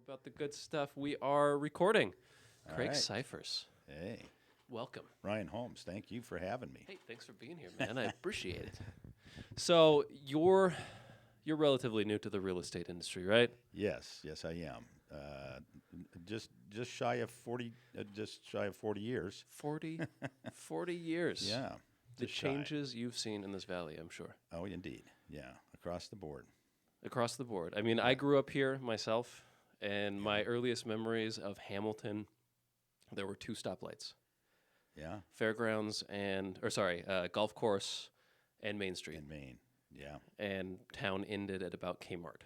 about the good stuff. We are recording. Craig right. Siphers. Hey, Welcome. Ryan Holmes, thank you for having me. Hey, thanks for being here, man. I appreciate it. So you're relatively new to the real estate industry, right? Yes, I am. Just shy of 40, just shy of 40 years. 40 years. Yeah, The just shy. changes you've seen in this valley, I'm sure. Oh, indeed. Yeah, across the board. Across the board. I mean, I grew up here myself, and my earliest memories of Hamilton, there were two stoplights. Yeah, Fairgrounds golf course and Main Street. in Maine. Yeah. And town ended at about Kmart.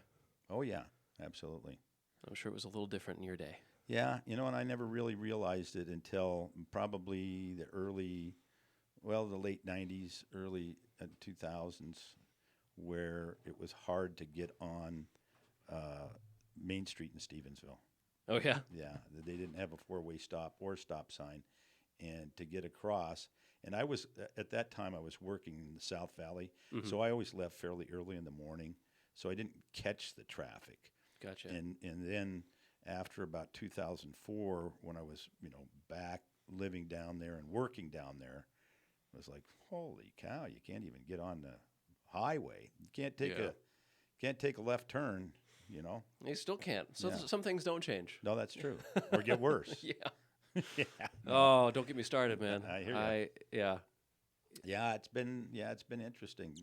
Oh, yeah, absolutely. I'm sure it was a little different in your day. Yeah, and I never really realized it until probably the late 90s, early 2000s, where it was hard to get on Main Street in Stevensville. Oh, yeah? Yeah, they didn't have a four-way stop or stop sign, and to get across. And I was at that time I was working in the South Valley, so I always left fairly early in the morning, so I didn't catch the traffic. Gotcha. And then after about 2004, when I was back living down there and working down there, I was like, holy cow! You can't even get on the highway. You can't take a left turn. You still can't. So Yeah. some things don't change. No, that's true. Or get worse. Yeah. Yeah. Oh, don't get me started, man. I hear ya. Yeah. Yeah, it's been interesting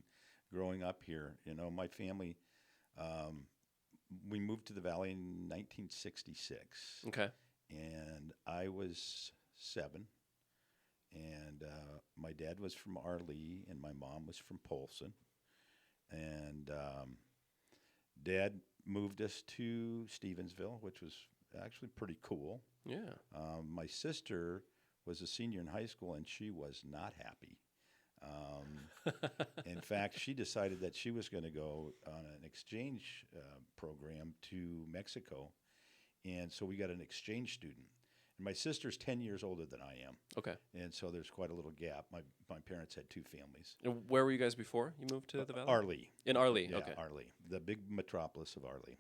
growing up here. My family, we moved to the valley in 1966, Okay. and I was 7. And my dad was from Arlee, and my mom was from Polson. And Dad moved us to Stevensville, which was actually pretty cool. Yeah. My sister was a senior in high school, and she was not happy. In fact, she decided that she was going to go on an exchange program to Mexico, and so we got an exchange student. And my sister's 10 years older than I am, Okay. and so there's quite a little gap. My parents had 2 families. And where were you guys before you moved to the valley? Arlee. In Arlee. Yeah, Okay. Arlee, the big metropolis of Arlee.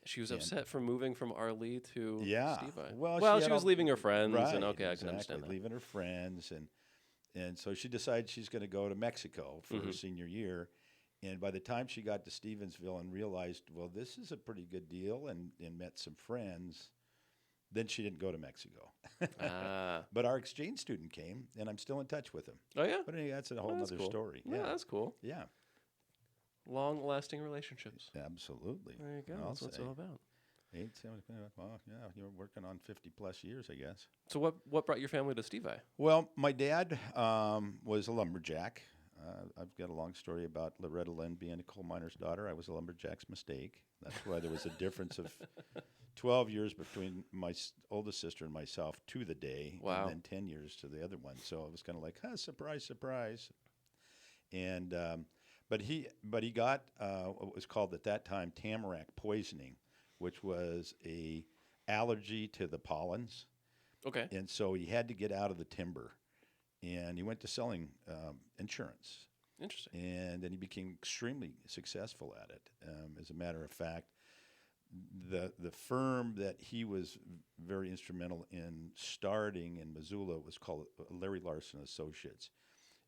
She was upset for moving from Arlee to Yeah. Stevie. Well, she was leaving her friends, right, and okay, I exactly, can understand that. leaving her friends, and so she decided she's going to go to Mexico for her senior year. And by the time she got to Stevensville and realized, well, this is a pretty good deal, and met some friends, then she didn't go to Mexico. Ah. But our exchange student came, and I'm still in touch with him. Oh, yeah? But anyway, that's a whole That's other cool. story. Yeah, that's cool. Yeah, Long-lasting relationships. absolutely. There you go. I'll That's what it's say. all about. Well, yeah, you're working on 50-plus years, I guess. So what brought your family to Stevie? Well, my dad was a lumberjack. I've got a long story about Loretta Lynn being a coal miner's daughter. I was a lumberjack's mistake. That's why there was a difference of 12 years between my oldest sister and myself to the day, Wow. and then 10 years to the other one. So it was kind of like, surprise, surprise. And but he got what was called at that time tamarack poisoning, which was a allergy to the pollens. Okay. And so he had to get out of the timber, and he went to selling insurance. Interesting. And then he became extremely successful at it. As a matter of fact, the firm that he was very instrumental in starting in Missoula was called Larry Larson Associates.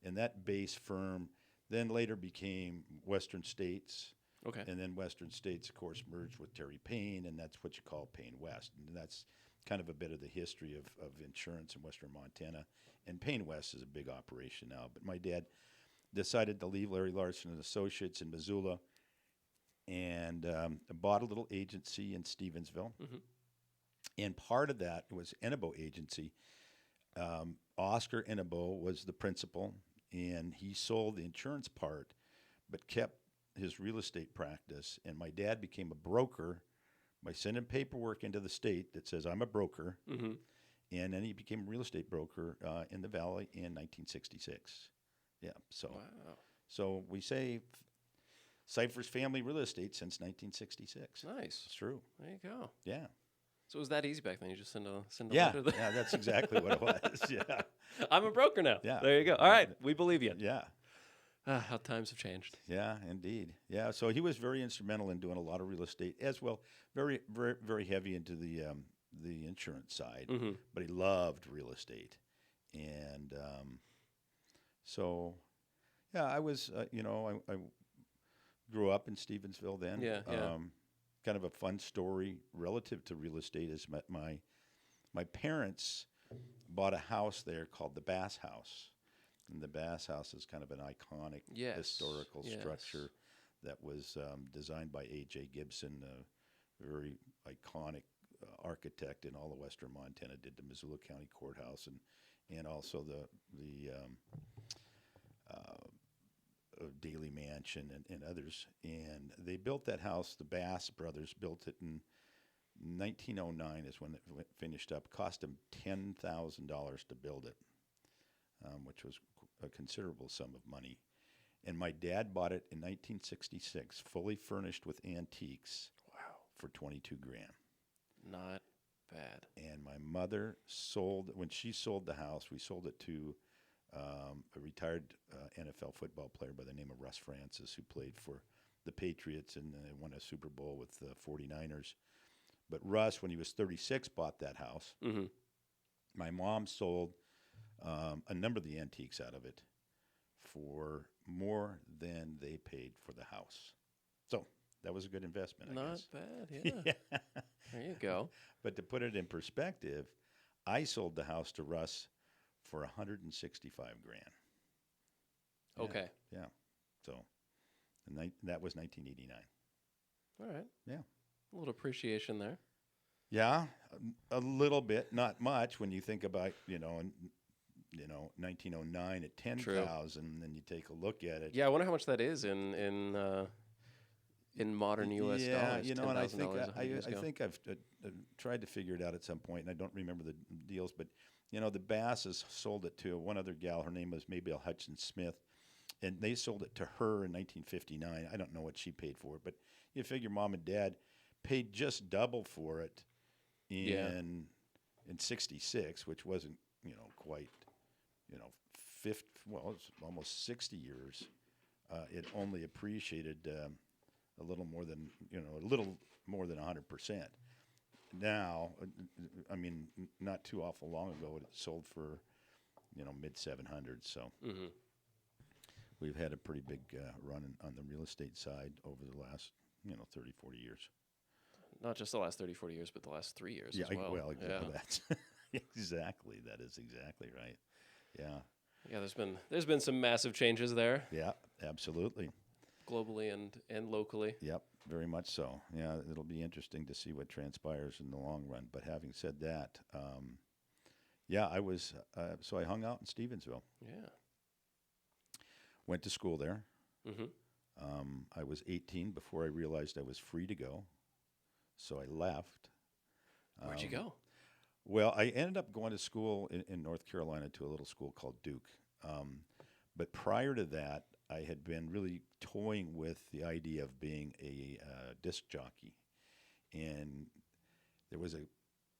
And that base firm then later became Western States. Okay. And then Western States, of course, merged with Terry Payne, and that's what you call Payne West. And that's kind of a bit of the history of insurance in western Montana. And Payne West is a big operation now. But my dad decided to leave Larry Larson and Associates in Missoula and bought a little agency in Stevensville. Mm-hmm. And part of that was Enebo Agency. Oscar Enebo was the principal, and he sold the insurance part but kept his real estate practice. And my dad became a broker by sending paperwork into the state that says, I'm a broker. Mm-hmm. And then he became a real estate broker in the valley in 1966. Yeah, so Wow. so we say Siphers family real estate since 1966. Nice. It's true. There you go. Yeah. So it was that easy back then. You just send a Yeah, letter. yeah, that's exactly what it was. Yeah. I'm a broker now. Yeah. There you go. All right. We believe you. Yeah. How times have changed. Yeah, indeed. Yeah, so he was very instrumental in doing a lot of real estate as well. Very, very, very heavy into the insurance side, Hmm. but he loved real estate, and so yeah, I was I grew up in Stevensville then. Yeah, yeah. Kind of a fun story relative to real estate is my parents bought a house there called the Bass House. And the Bass House is kind of an iconic Yes, historical yes. structure that was designed by A.J. Gibson, a very iconic architect in all of western Montana. Did the Missoula County Courthouse and also the Daly Mansion and others. And they built that house. The Bass brothers built it in 1909 is when it finished up. Cost them $10,000 to build it, which was a considerable sum of money. And my dad bought it in 1966, fully furnished with antiques Wow. for 22 grand. Not bad. And my mother when she sold the house, we sold it to a retired NFL football player by the name of Russ Francis, who played for the Patriots and won a Super Bowl with the 49ers. But Russ, when he was 36, bought that house. Hmm. My mom sold a number of the antiques out of it for more than they paid for the house. So that was a good investment, I Not guess. bad. Yeah. Yeah. There you go. But to put it in perspective, I sold the house to Russ for 165 grand. Yeah, Okay. yeah. So that was 1989. All right. Yeah. A little appreciation there. Yeah, a little bit, not much when you think about, 1909 at True. 10,000, and you take a look at it. Yeah, I wonder how much that is in modern U.S. Yeah, dollars. and I think $10,000 100 years I ago. think I've tried to figure it out at some point, and I don't remember the deals, but the Basses sold it to one other gal. Her name was Maybelle Hutchins Smith, and they sold it to her in 1959. I don't know what she paid for it, but you figure mom and dad paid just double for it Yeah. in '66, which wasn't quite 50. Well, it's almost 60 years. It only appreciated a little more than 100%. Now, I mean, not too awful long ago, it sold for mid 700s. So Hmm. we've had a pretty big run on the real estate side over the last 30, 40 years. Not just the last 30, 40 years, but the last 3 years Yeah, as well. well, Yeah. that's exactly. That is exactly right. Yeah, Yeah, there's been some massive changes there, yeah, absolutely. globally and locally. Yep, very much so. Yeah, it'll be interesting to see what transpires in the long run. But having said that, yeah, so I hung out in Stevensville, Yeah. went to school there. Hmm. I was 18 before I realized I was free to go, so I left. Where'd you go? Well, I ended up going to school in North Carolina to a little school called Duke. But prior to that, I had been really toying with the idea of being a disc jockey. And there was a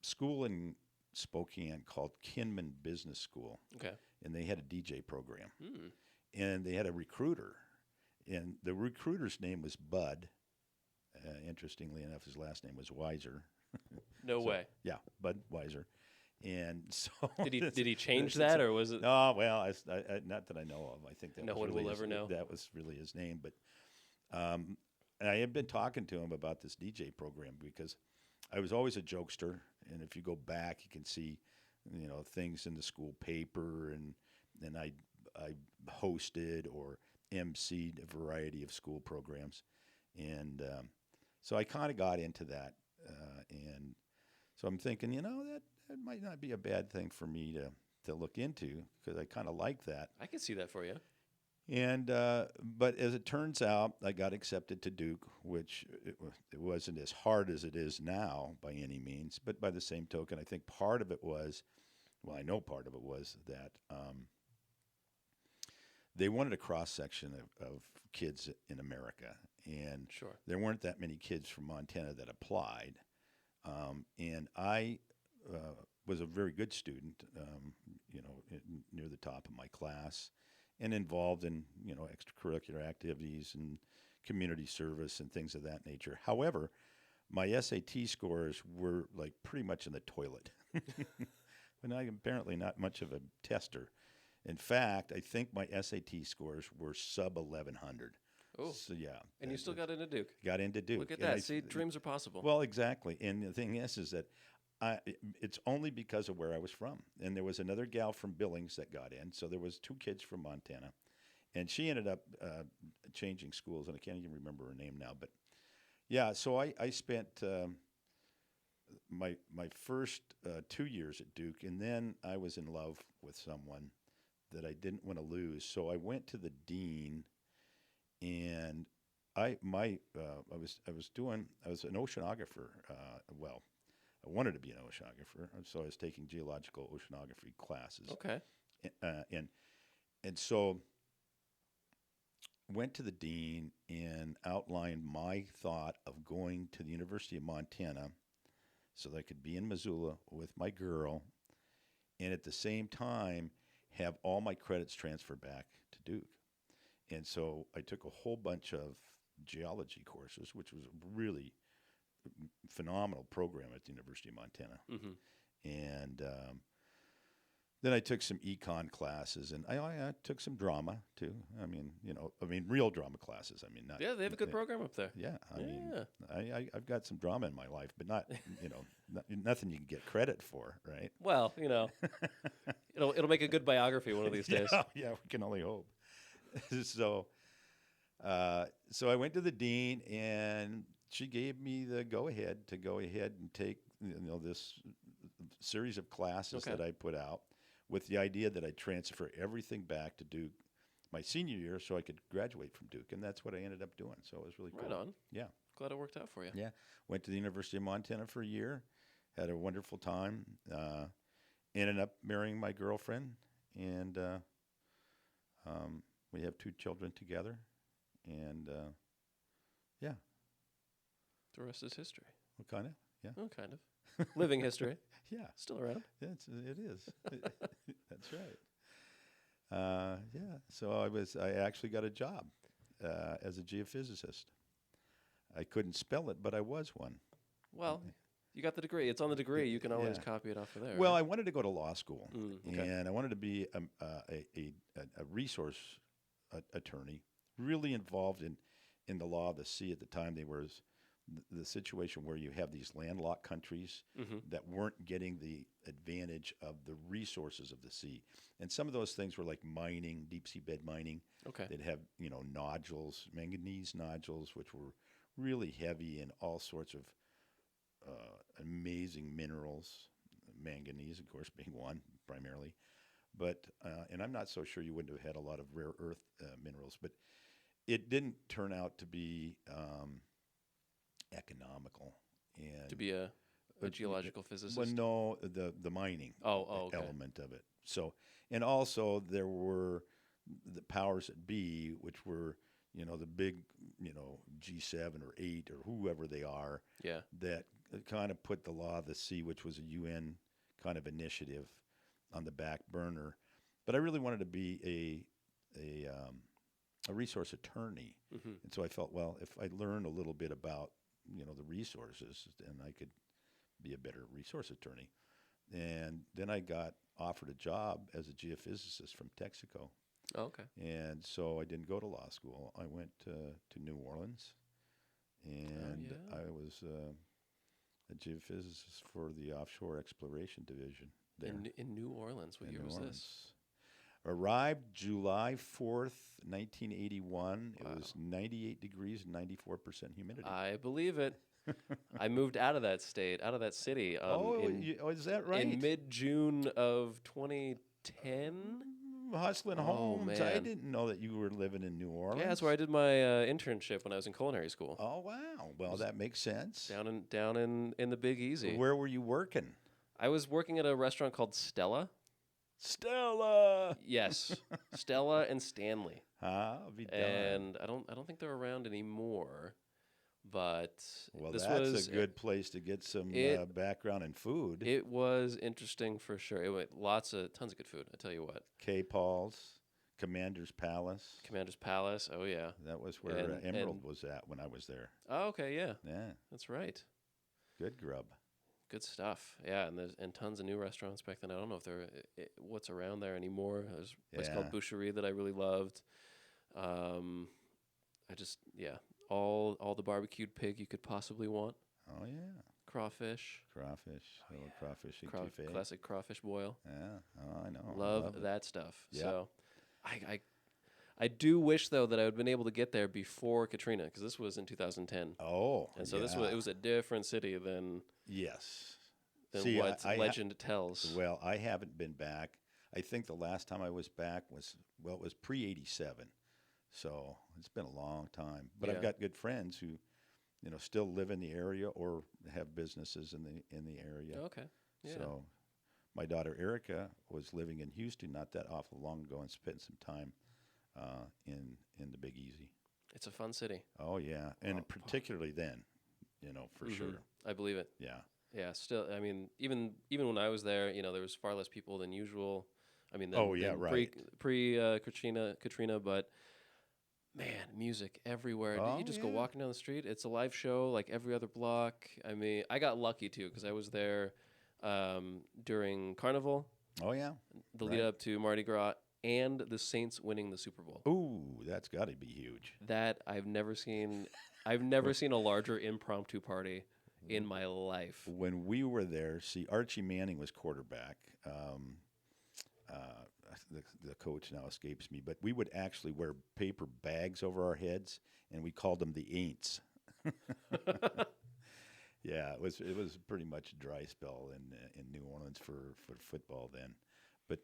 school in Spokane called Kinman Business School, Okay. and they had a DJ program. Hmm. And they had a recruiter, and the recruiter's name was Bud. Interestingly enough, his last name was Weiser. No So, way. yeah, Bud Weiser. And so Did he change that, or was it? Oh well, not that I know of. I think that No was one really will ever know. that was really his name. But and I had been talking to him about this DJ program because I was always a jokester, and if you go back, you can see things in the school paper, and I hosted or emceed a variety of school programs, and so I kind of got into that, and so I'm thinking, that might not be a bad thing for me to look into because I kind of like that. I could see that for you. And but as it turns out, I got accepted to Duke, which it wasn't as hard as it is now by any means. But by the same token, I think part of it was, well, I know part of it was that they wanted a cross section of kids in America, and Sure. there weren't that many kids from Montana that applied. And I was a very good student, near the top of my class, and involved in, extracurricular activities and community service and things of that nature. However, my SAT scores were like pretty much in the toilet. And I'm apparently not much of a tester. In fact, I think my SAT scores were sub 1100. Oh, So yeah, and you still got into Duke. got into Duke. Look at And that. See, dreams are possible. well, exactly. And the thing is that it's only because of where I was from. And there was another gal from Billings that got in. So there was two kids from Montana, and she ended up changing schools, and I can't even remember her name now. But yeah, so I spent my first 2 years at Duke, and then I was in love with someone that I didn't want to lose. So I went to the dean, and I was an oceanographer. Well, I wanted to be an oceanographer, so I was taking geological oceanography classes. Okay. And so went to the dean and outlined my thought of going to the University of Montana so that I could be in Missoula with my girl, and at the same time have all my credits transfer back to Duke. And so I took a whole bunch of geology courses, which was a really phenomenal program at the University of Montana. Mm-hmm. And then I took some econ classes, and I took some drama too. I mean, real drama classes. I mean, not. Yeah, they have a good program up there. Yeah, I mean, I've got some drama in my life, but not, nothing you can get credit for, right? Well, it'll make a good biography one of these days. Yeah, we can only hope. So I went to the dean, and she gave me the go-ahead to go ahead and take this series of classes that I put out, with the idea that I'd transfer everything back to Duke my senior year so I could graduate from Duke, and that's what I ended up doing. So it was really cool. Right on. Yeah. Glad it worked out for you. Yeah. Went to the University of Montana for a year, had a wonderful time, ended up marrying my girlfriend, and we have 2 children together, and yeah. The rest is history. What kind of? Yeah. Oh, kind of. Living history. Yeah. Still around. It is. That's right. Yeah. So I actually got a job as a geophysicist. I couldn't spell it, but I was one. Well, you got the degree. It's on the degree. You can always copy it off of there. Well, right? I wanted to go to law school, okay. and I wanted to be a resource attorney, really involved in the law of the sea at the time. There was the situation where you have these landlocked countries that weren't getting the advantage of the resources of the sea. And some of those things were like mining, deep sea bed mining. Okay. They'd have, nodules, manganese nodules, which were really heavy in all sorts of amazing minerals, manganese, of course, being one primarily. But, and I'm not so sure you wouldn't have had a lot of rare earth minerals, but it didn't turn out to be economical. And to be a geological physicist? Well, no, the mining okay. element of it. So, and also there were the powers that be, which were, the big, G7 or 8 or whoever they are, that kind of put the law of the sea, which was a UN kind of initiative, on the back burner. But I really wanted to be a resource attorney. And so I felt, well, if I learn a little bit about, the resources, then I could be a better resource attorney. And then I got offered a job as a geophysicist from Texaco. Oh, okay. And so I didn't go to law school. I went to New Orleans, and I was a geophysicist for the Offshore Exploration Division there. In New Orleans? What year was this? Arrived July 4th, 1981. Wow. It was 98 degrees and 94% humidity. I believe it. I moved out of that state, out of that city. Is that right? In mid-June of 2010. Hustlin Homes. Man. I didn't know that you were living in New Orleans. Yeah, that's where I did my internship when I was in culinary school. Oh, wow. Well, that makes sense. Down in the Big Easy. Where were you working? I was working at a restaurant called Stella. Stella. Yes, Stella and Stanley. I'll be done. And I don't think they're around anymore. But that's was a good place to get some background in food. It was interesting for sure. It went tons of good food. I tell you what. K. Paul's, Commander's Palace. Commander's Palace. Oh yeah. That was where Emerald was at when I was there. Oh, okay, yeah. Yeah, That's right. good grub. Good stuff. Yeah, and there's tons of new restaurants back then. I don't know if what's around there anymore. There's a place called Boucherie that I really loved. I just all the barbecued pig you could possibly want. Oh yeah. Crawfish. Crawfish etouffee. Classic crawfish boil. Yeah. Oh, I know. Love that stuff. Yeah. So, I do wish though that I would have been able to get there before Katrina, because this was in 2010. Oh. And so it was a different city than Yes. than what legend tells. Well, I haven't been back. I think the last time I was back was it was pre-'87. So it's been a long time. But I've got good friends who, still live in the area or have businesses in the area. Okay. Yeah. So my daughter Erica was living in Houston not that awful long ago and spent some time in the Big Easy. It's a fun city. Oh yeah, and particularly then, for sure. I believe it. Yeah. Yeah. Still, I mean, even when I was there, there was far less people than usual. I mean, right. Pre Katrina, but man, music everywhere. Oh, You just go walking down the street. It's a live show like every other block. I mean, I got lucky too because I was there during Carnival. Oh yeah. The lead up to Mardi Gras and the Saints winning the Super Bowl. Ooh, that's got to be huge. That I've never seen. I've never seen a larger impromptu party in my life. When we were there, Archie Manning was quarterback. The coach now escapes me, but we would actually wear paper bags over our heads, and we called them the Aints. Yeah, it was pretty much a dry spell in New Orleans for football then, but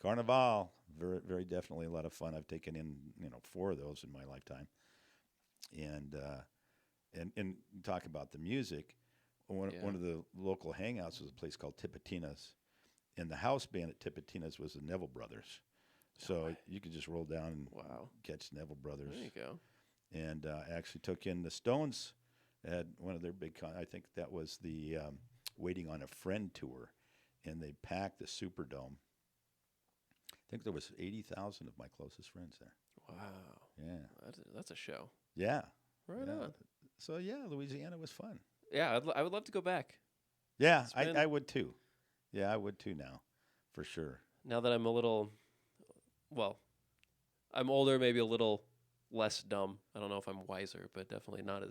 Carnival, very very definitely a lot of fun. I've taken in 4 of those in my lifetime, and talk about the music. One of the local hangouts was a place called Tipitina's. And the house band at Tipitina's was the Neville Brothers. So you could just roll down and catch Neville Brothers. There you go. And actually took in the Stones. Had one of their big I think that was the Waiting on a Friend tour. And they packed the Superdome. I think there was 80,000 of my closest friends there. Wow. Yeah. That's a show. Yeah. Right on. So, yeah, Louisiana was fun. Yeah, I would love to go back. Yeah, I would too. Yeah, I would too now, for sure. Now that I'm I'm older, maybe a little less dumb. I don't know if I'm wiser, but definitely not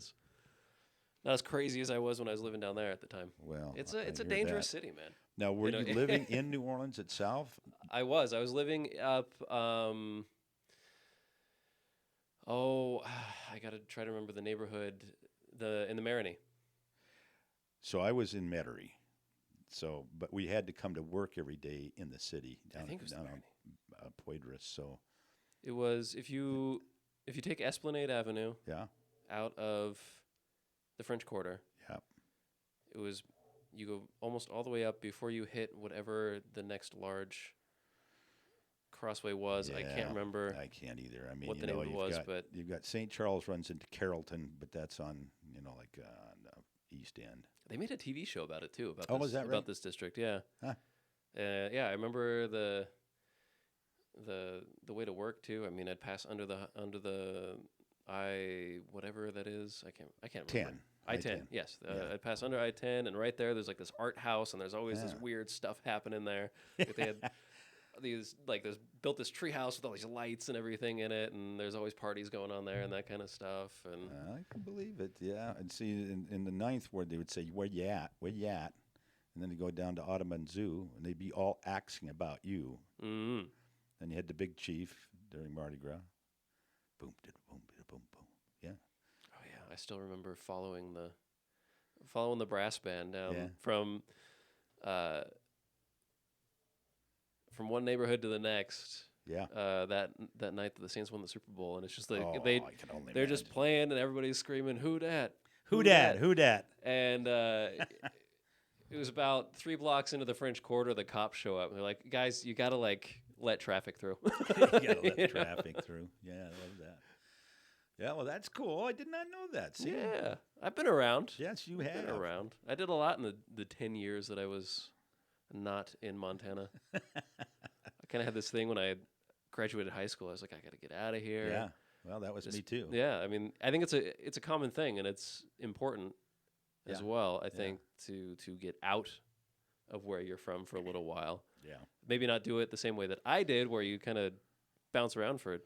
as crazy as I was when I was living down there at the time. Well, it's a dangerous city, man. Now, were you living in New Orleans itself? I was living up. I gotta try to remember the neighborhood, in the Marigny. So I was in Metairie. So, but we had to come to work every day in the city down on Poydras. So it was if you take Esplanade Avenue, out of the French Quarter, it was you go almost all the way up before you hit whatever the next large crossway was. I can't remember. I can't either. I mean, what the name was, but you've got St. Charles runs into Carrollton, but that's on on the east end. They made a TV show about it too. Was that right? About this district, yeah. Huh. I remember the way to work too. I mean, I'd pass under the whatever that is. I can't remember. I-10. Yes, I'd pass under I-10, and right there's like this art house, and there's always this weird stuff happening there. Like they had built this tree house with all these lights and everything in it, and there's always parties going on there and that kind of stuff. And I can believe it, yeah. And see, in the ninth ward, they would say, "Where you at? Where you at?" And then they go down to Ottoman Zoo, and they'd be all axing about you. Mm-hmm. And you had the big chief during Mardi Gras. Boom, boom, boom, boom. Yeah. Oh yeah, I still remember following the brass band down from one neighborhood to the next. Yeah. That night that the Saints won the Super Bowl, and it's just like they're just playing, and everybody's screaming, "Who dat? Who dat? Who dat?" And it was about 3 blocks into the French Quarter. The cops show up, and they're like, "Guys, you gotta let traffic through." You gotta let traffic through. Yeah, I love that. Yeah, well, that's cool. I did not know that. See? Yeah, I've been around. Yes, you have. Been around. I did a lot in the 10 years that I was not in Montana. I kind of had this thing when I graduated high school, I was like, I got to get out of here. Yeah. Well, that was me too. Yeah. I mean, I think it's a common thing, and it's important as well, I think, to get out of where you're from for a little while. Yeah. Maybe not do it the same way that I did, where you kind of bounce around for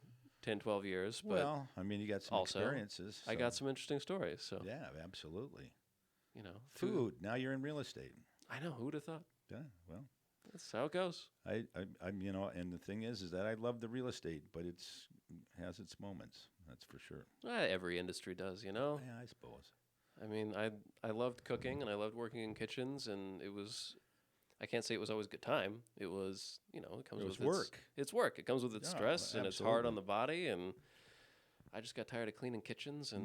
10, 12 years. But well, I mean, you got some experiences. I got some interesting stories. So yeah, absolutely. You know, food. Now you're in real estate. I know. Who would have thought? Yeah. Well, that's how it goes. I'm you know, and the thing is that I love the real estate, but has its moments. That's for sure. Every industry does, you know. Yeah, I suppose. I mean, I loved cooking and I loved working in kitchens, and it was. I can't say it was always a good time. It was, you know, it comes with work. It's work. It comes with its stress, absolutely. And it's hard on the body. And I just got tired of cleaning kitchens and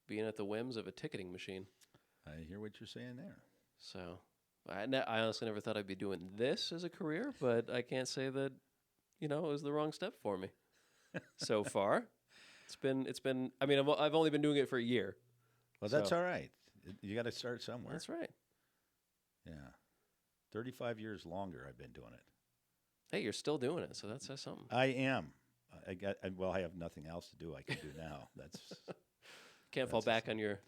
being at the whims of a ticketing machine. I hear what you're saying there. So I honestly never thought I'd be doing this as a career, but I can't say that, you know, it was the wrong step for me so far. It's been. I mean, I've only been doing it for a year. Well, that's all right. You got to start somewhere. That's right. Yeah, 35 years longer I've been doing it. Hey, you're still doing it, so that says something. I am. I have nothing else to do. I can do now. Can't fall back on your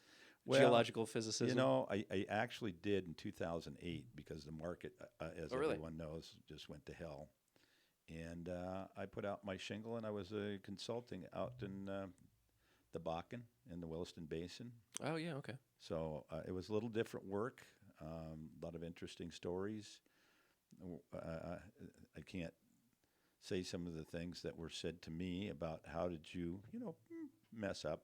geological physicism. You know, I actually did in 2008 because the market, as everyone knows, just went to hell. And I put out my shingle, and I was consulting out in the Bakken in the Williston Basin. Oh, yeah, okay. So it was a little different work, a lot of interesting stories. I can't say some of the things that were said to me about how did you mess up,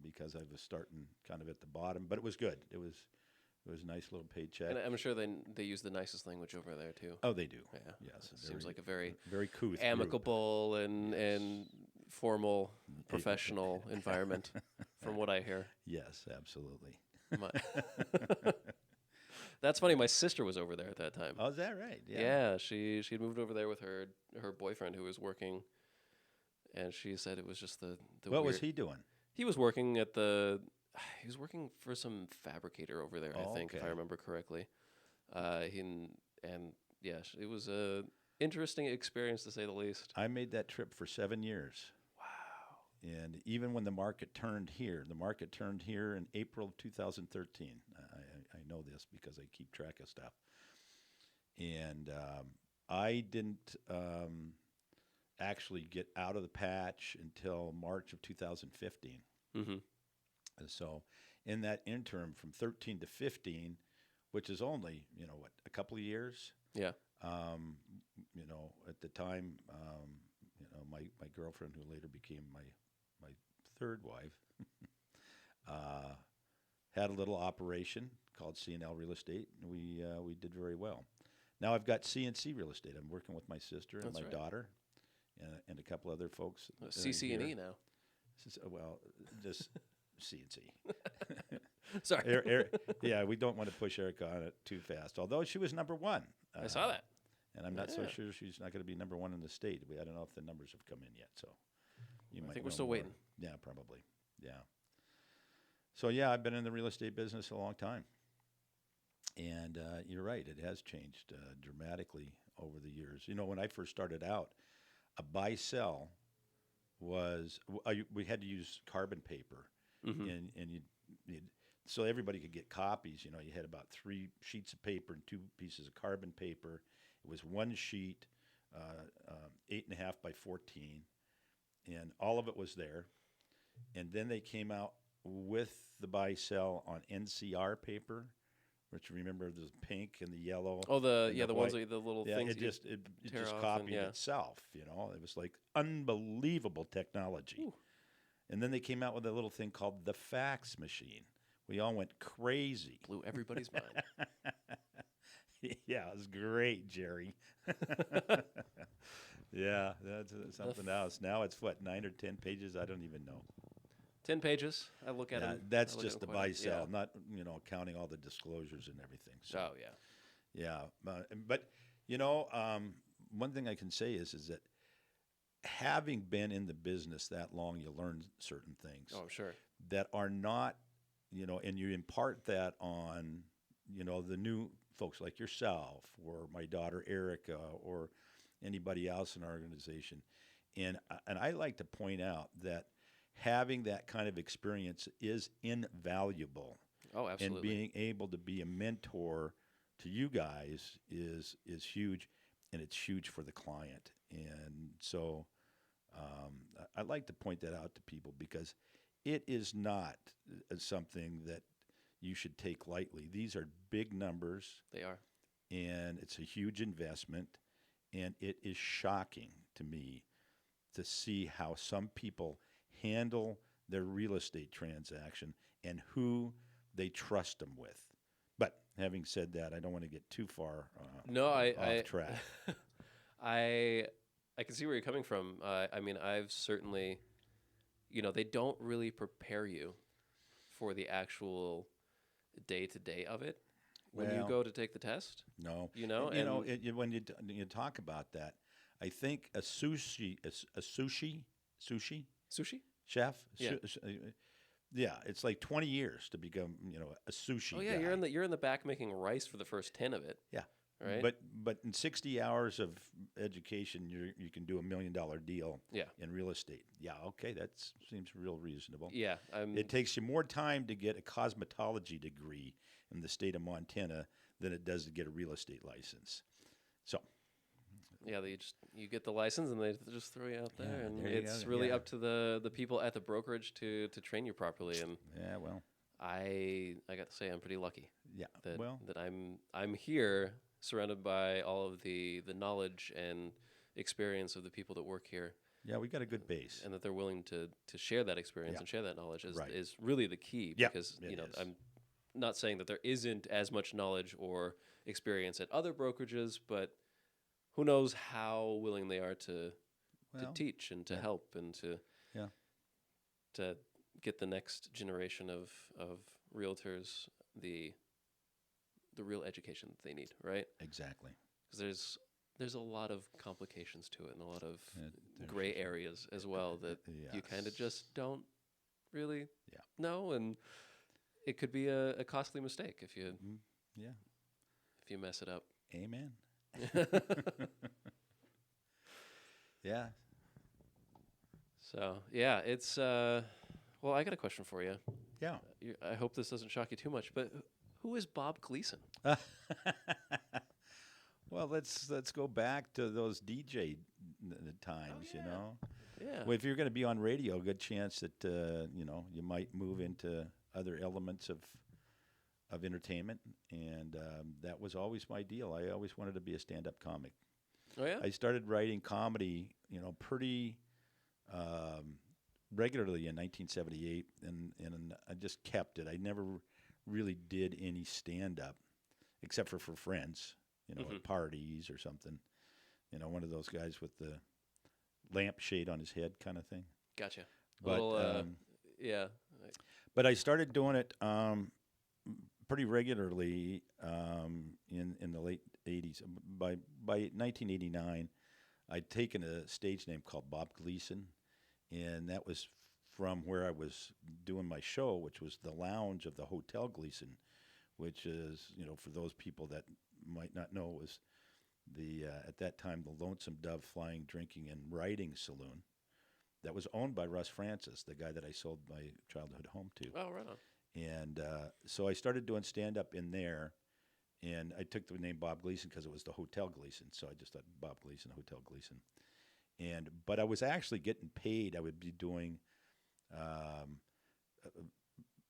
because I was starting kind of at the bottom, but it was good. It was a nice little paycheck. And I'm sure they use the nicest language over there too. Oh, they do. Yeah. Yes. It seems like a very couth amicable group. and formal professional environment from what I hear. Yes, absolutely. That's funny. My sister was over there at that time. Oh, is that right? Yeah. Yeah, she had moved over there with her boyfriend who was working, and she said it was just the What was he doing? He was working he was working for some fabricator over there, I think, if I remember correctly. It was a interesting experience to say the least. I made that trip for 7 years. Wow. And even when the market turned here in April of 2013. I know this because I keep track of stuff. And I didn't actually get out of the patch until March of 2015. Mm-hmm. And so in that interim from 13 to 15, which is only, a couple of years. Yeah. At the time, my girlfriend, who later became my third wife, had a little operation called C&L Real Estate, and we did very well. Now I've got CNC Real Estate. I'm working with my sister and my daughter, and a couple other folks. CC&E now. Well, just CNC. Sorry. Yeah, we don't want to push Erica on it too fast. Although she was number one. I saw that. And I'm not so sure she's not going to be number one in the state. I don't know if the numbers have come in yet. So I think we're still waiting. Yeah, probably. Yeah. So, yeah, I've been in the real estate business a long time. And you're right. It has changed dramatically over the years. When I first started out, a buy-sell was we had to use carbon paper. Mm-hmm. And so everybody could get copies. You had about 3 sheets of paper and 2 pieces of carbon paper. It was one sheet, 8.5 by 14, and all of it was there. And then they came out with the buy-sell on NCR paper, which remember the pink and the yellow. Oh, the ones with the little things. It just copied itself. It was like unbelievable technology. Ooh. And then they came out with a little thing called the fax machine. We all went crazy. Blew everybody's mind. Yeah, it was great, Jerry. Yeah, that's something else. Now it's 9 or 10 pages? I don't even know. 10 pages. I look at them. That's just the buy-sell, not counting all the disclosures and everything. So, oh yeah, yeah. But one thing I can say is that having been in the business that long, you learn certain things. Oh sure. That are not, and you impart that on, the new folks like yourself or my daughter Erica or anybody else in our organization. And I like to point out that having that kind of experience is invaluable. Oh, absolutely. And being able to be a mentor to you guys is huge, and it's huge for the client. And so I like to point that out to people because it is not something that you should take lightly. These are big numbers. They are. And it's a huge investment. And it is shocking to me to see how some people handle their real estate transaction and who they trust them with. But having said that, I don't want to get too far off track. I can see where you're coming from. I mean, I've certainly, they don't really prepare you for the actual day-to-day of it when you go to take the test. No. And when you talk about that, I think a sushi chef, Yeah. Yeah, it's like 20 years to become, a sushi Oh yeah, guy. you're in the back making rice for the first 10 of it. Yeah. Right. But in 60 hours of education, you can do $1 million deal in real estate. Yeah, okay, that seems real reasonable. Yeah. It takes you more time to get a cosmetology degree in the state of Montana than it does to get a real estate license. So. Yeah, you get the license and they just throw you out there, and there you it's go. really up to the people at the brokerage to train you properly. And yeah, well, I got to say I'm pretty lucky. Yeah, that I'm here surrounded by all of the knowledge and experience of the people that work here. Yeah, we got a good base, and that they're willing to share that experience and share that knowledge is really the key. Yeah, because I'm not saying that there isn't as much knowledge or experience at other brokerages, but who knows how willing they are to teach and to help and to get the next generation of realtors the real education that they need, right? Exactly. Because there's a lot of complications to it and a lot of gray areas as well that you kind of just don't really know, and it could be a costly mistake if you if you mess it up. Amen. Yeah. So yeah, it's well, I got a question for you. Yeah. I hope this doesn't shock you too much, but who is Bob Gleason? Well, let's go back to those DJ times. Yeah. Well, if you're going to be on radio, a good chance that you might move into other elements of entertainment, and that was always my deal. I always wanted to be a stand-up comic. Oh yeah. I started writing comedy, pretty regularly in 1978, and I just kept it. I never really did any stand-up, except for friends, at parties or something. One of those guys with the lampshade on his head kind of thing. Gotcha. But yeah. But I started doing it pretty regularly in the late 80s. By 1989, I'd taken a stage name called Bob Gleason, and that was from where I was doing my show, which was the lounge of the Hotel Gleason, which is, for those people that might not know, was the at that time the Lonesome Dove Flying, Drinking, and Writing Saloon that was owned by Russ Francis, the guy that I sold my childhood home to. Oh, right on. And so I started doing stand-up in there, and I took the name Bob Gleason because it was the Hotel Gleason, so I just thought Bob Gleason, Hotel Gleason. But I was actually getting paid. I would be doing,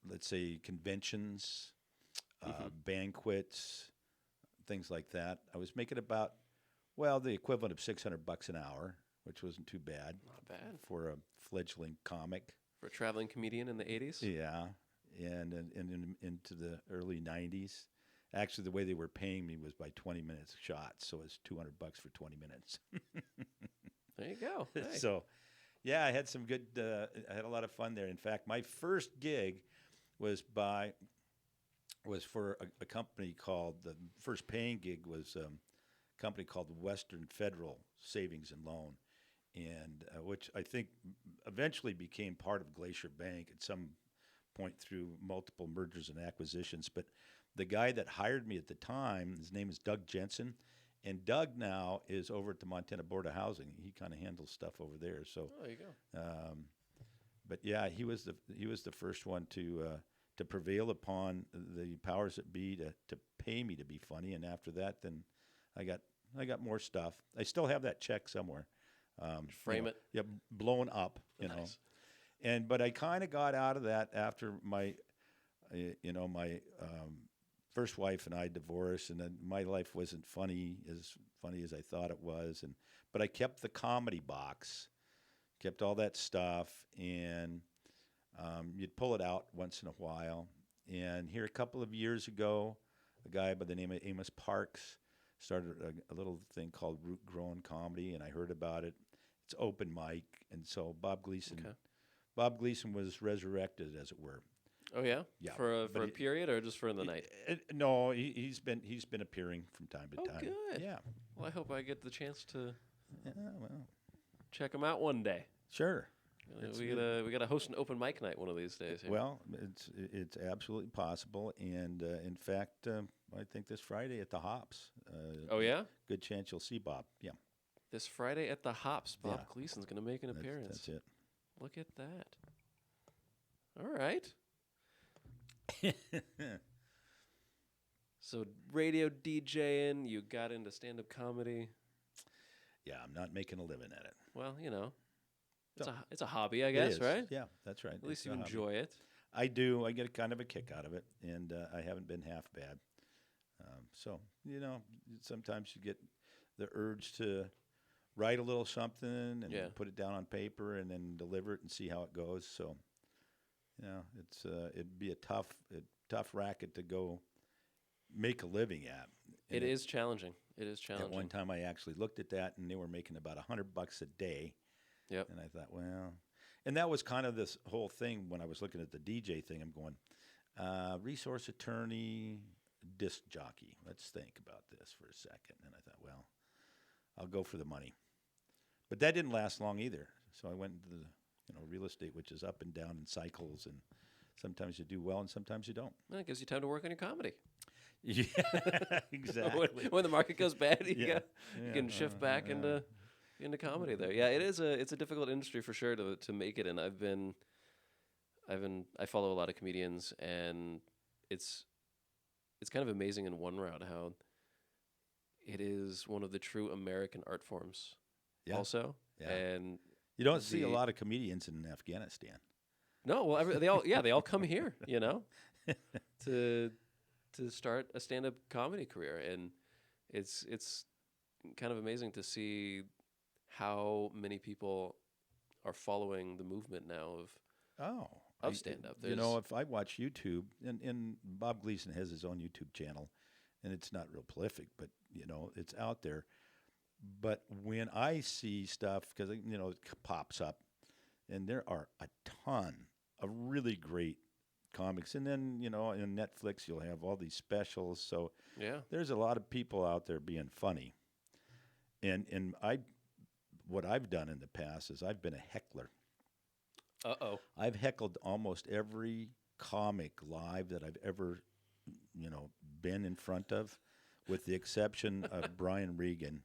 let's say, conventions, banquets, things like that. I was making about, the equivalent of $600 an hour, which wasn't too bad. Not bad. For a fledgling comic. For a traveling comedian in the 80s? Yeah. And into the early 90s. Actually, the way they were paying me was by 20 minutes shots, so it was $200 for 20 minutes. There you go. Hey. So, yeah, I had some good. I had a lot of fun there. In fact, my first gig was for a company called, the first paying gig was a company called Western Federal Savings and Loan, and which I think eventually became part of Glacier Bank at some point through multiple mergers and acquisitions. But the guy that hired me at the time, his name is Doug Jensen, and Doug now is over at the Montana Board of Housing. He kind of handles stuff over there. So, there you go. But yeah, he was the first one to prevail upon the powers that be to pay me to be funny, and after that, then I got more stuff. I still have that check somewhere. Frame it. Yeah, blown up. You know, but I kind of got out of that after my first wife and I divorced, and then my life wasn't funny as I thought it was, but I kept the comedy box, kept all that stuff, and you'd pull it out once in a while. And here a couple of years ago, a guy by the name of Amos Parks started a little thing called Root Grown Comedy, and I heard about it. It's open mic, and so Bob Gleason was resurrected, as it were. Oh yeah, yeah. For a period or just for the night? No, he's been appearing from time to time. Good. Yeah. Well, I hope I get the chance to well, check him out one day. Sure. We gotta host an open mic night one of these days. Here. Well, it's absolutely possible, and in fact, I think this Friday at the Hops. Oh yeah. Good chance you'll see Bob. Yeah. This Friday at the Hops, Bob Gleason's gonna make an appearance. That's it. Look at that. All right. So radio DJing, you got into stand-up comedy. Yeah, I'm not making a living at it. Well, it's a hobby, I guess, right? Yeah, that's right. At least you enjoy it. I do. I get kind of a kick out of it, and I haven't been half bad. So, sometimes you get the urge to write a little something and put it down on paper and then deliver it and see how it goes. So, it'd be a tough racket to go make a living at. It is challenging. It is challenging. At one time, I actually looked at that, and they were making about $100 a day. Yep. And I thought, well, and that was kind of this whole thing when I was looking at the DJ thing. I'm going, resource attorney, disc jockey. Let's think about this for a second. And I thought, well, I'll go for the money. But that didn't last long either. So I went into the real estate, which is up and down in cycles, and sometimes you do well and sometimes you don't. Well, it gives you time to work on your comedy. Yeah, exactly. when the market goes bad, you can shift back into comedy there. Yeah, it's a difficult industry for sure to make it in. I follow a lot of comedians, and it's kind of amazing in one route how it is one of the true American art forms. Yeah. Also, and you don't see a lot of comedians in Afghanistan. No, well, they all come here, to start a stand-up comedy career, and it's kind of amazing to see how many people are following the movement now of stand-up. If I watch YouTube, and Bob Gleason has his own YouTube channel, and it's not real prolific, but it's out there. But when I see stuff, because it pops up, and there are a ton of really great comics, and then in Netflix you'll have all these specials. So there's a lot of people out there being funny, and what I've done in the past is I've been a heckler. I've heckled almost every comic live that I've ever been in front of, with the exception of Brian Regan,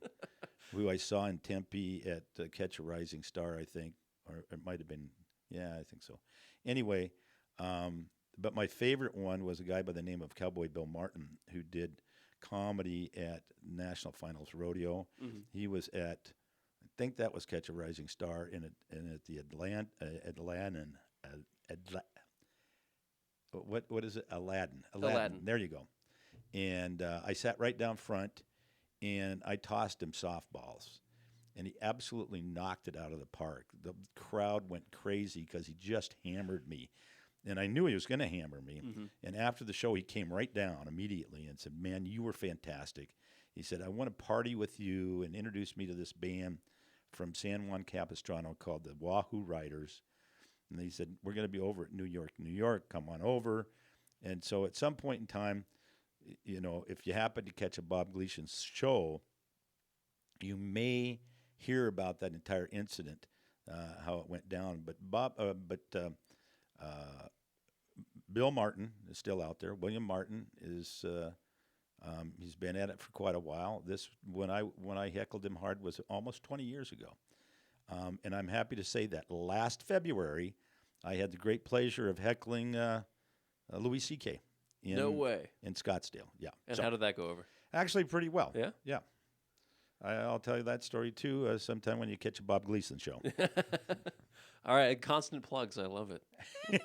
who I saw in Tempe at Catch a Rising Star, I think, or it might have been, I think so. Anyway, but my favorite one was a guy by the name of Cowboy Bill Martin, who did comedy at National Finals Rodeo. Mm-hmm. He was at, I think that was Catch a Rising Star, and at the what is it? Aladdin. There you go. And I sat right down front, and I tossed him softballs, and he absolutely knocked it out of the park. The crowd went crazy because he just hammered me. And I knew he was going to hammer me. Mm-hmm. And after the show, he came right down immediately and said, "Man, you were fantastic." He said, "I want to party with you," and introduced me to this band from San Juan Capistrano called the Wahoo Riders. And he said, "We're going to be over at New York. Come on over." And so at some point in time, if you happen to catch a Bob Gleason show, you may hear about that entire incident, how it went down. But Bill Martin is still out there. William Martin is he's been at it for quite a while. This when I heckled him hard was almost 20 years ago, and I'm happy to say that last February I had the great pleasure of heckling Louis C.K. No way. In Scottsdale. Yeah. And how did that go over? Actually, pretty well. Yeah? Yeah. I'll tell you that story, too, sometime when you catch a Bob Gleason show. All right. Constant plugs. I love it.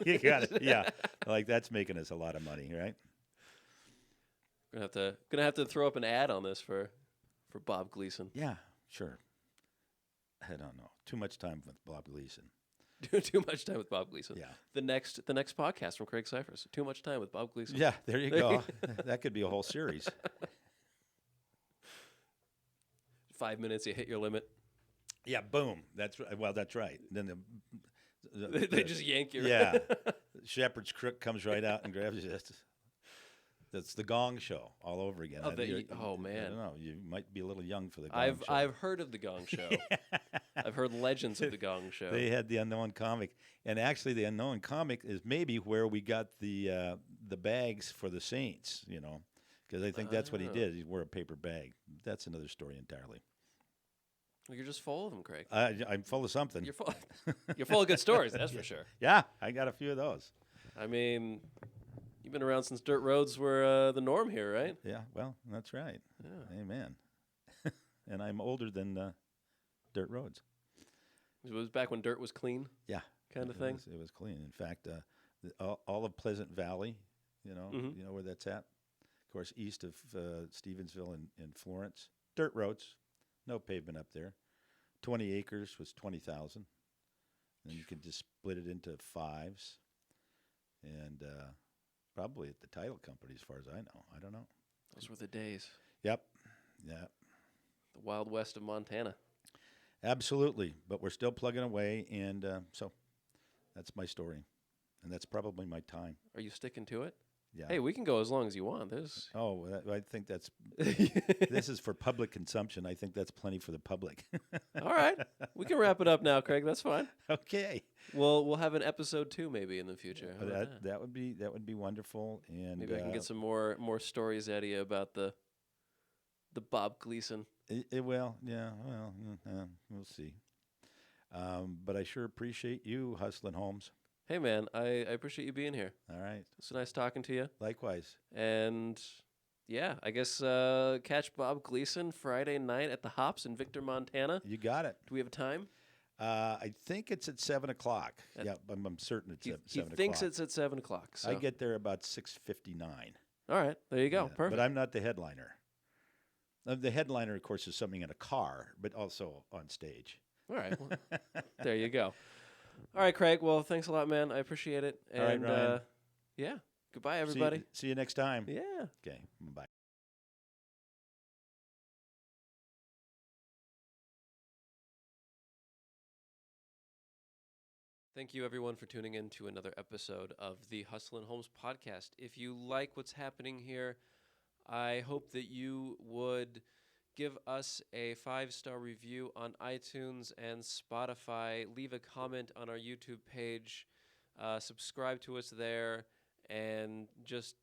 You got it. Yeah. Like, that's making us a lot of money, right? Gonna have to throw up an ad on this for Bob Gleason. Yeah, sure. I don't know. Too much time with Bob Gleason. Too much time with Bob Gleason. Yeah. The next podcast from Craig Siphers. Too much time with Bob Gleason. Yeah, there you go. That could be a whole series. 5 minutes, you hit your limit. Yeah, boom. That's right. Then they just yank you. Yeah. Shepherd's crook comes right out and grabs you. That's the Gong Show all over again. Oh, man. I don't know. You might be a little young for the Gong Show. I've heard of the Gong Show. I've heard legends of the Gong Show. They had the Unknown Comic, and actually, the Unknown Comic is maybe where we got the bags for the Saints. You know, because I think that's what he did. He wore a paper bag. That's another story entirely. Well, you're just full of them, Craig. I'm full of something. You're full of good stories. That's for sure. Yeah, I got a few of those. I mean, you've been around since dirt roads were the norm here, right? Yeah, well, that's right. Yeah. Amen. And I'm older than dirt roads. It was back when dirt was clean. Yeah, kind of thing. It was clean. In fact, all of Pleasant Valley, you know where that's at. Of course, east of Stevensville and Florence, dirt roads, no pavement up there. 20 acres was 20,000, and you could just split it into fives, and probably at the title company, as far as I know. I don't know. Those were the days. Yep. Yeah. The Wild West of Montana. Absolutely, but we're still plugging away, and so that's my story, and that's probably my time. Are you sticking to it? Yeah. Hey, we can go as long as you want. There's. Oh, I think that's. This is for public consumption. I think that's plenty for the public. All right, we can wrap it up now, Craig. That's fine. Okay. We'll have an episode 2 maybe in the future. That would be wonderful, and maybe I can get some more stories out of you about the Bob Gleason. Well, we'll see. But I sure appreciate you, Hustlin' Holmes. Hey, man, I appreciate you being here. All right. It's nice talking to you. Likewise. And, yeah, I guess catch Bob Gleason Friday night at the Hops in Victor, Montana. You got it. Do we have a time? I think it's at 7 o'clock. Yeah, I'm certain it's at 7 o'clock. He thinks it's at 7 o'clock. So. I get there about 6:59. All right, there you go. Yeah, Perfect. But I'm not the headliner. The headliner, of course, is something in a car, but also on stage. All right. Well, there you go. All right, Craig. Well, thanks a lot, man. I appreciate it. And, all right, Ryan. Yeah. Goodbye, everybody. See you next time. Yeah. Okay. Bye. Thank you, everyone, for tuning in to another episode of the Hustlin' Holmes podcast. If you like what's happening here, I hope that you would give us a 5-star review on iTunes and Spotify. Leave a comment on our YouTube page. Subscribe to us there. And just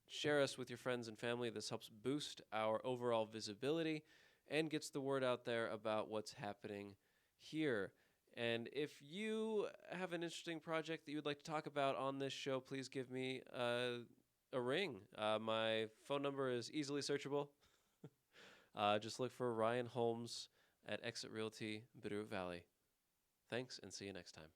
share us with your friends and family. This helps boost our overall visibility and gets the word out there about what's happening here. And if you have an interesting project that you would like to talk about on this show, please give me a ring. My phone number is easily searchable. Just look for Ryan Holmes at Exit Realty, Bitterroot Valley. Thanks, and see you next time.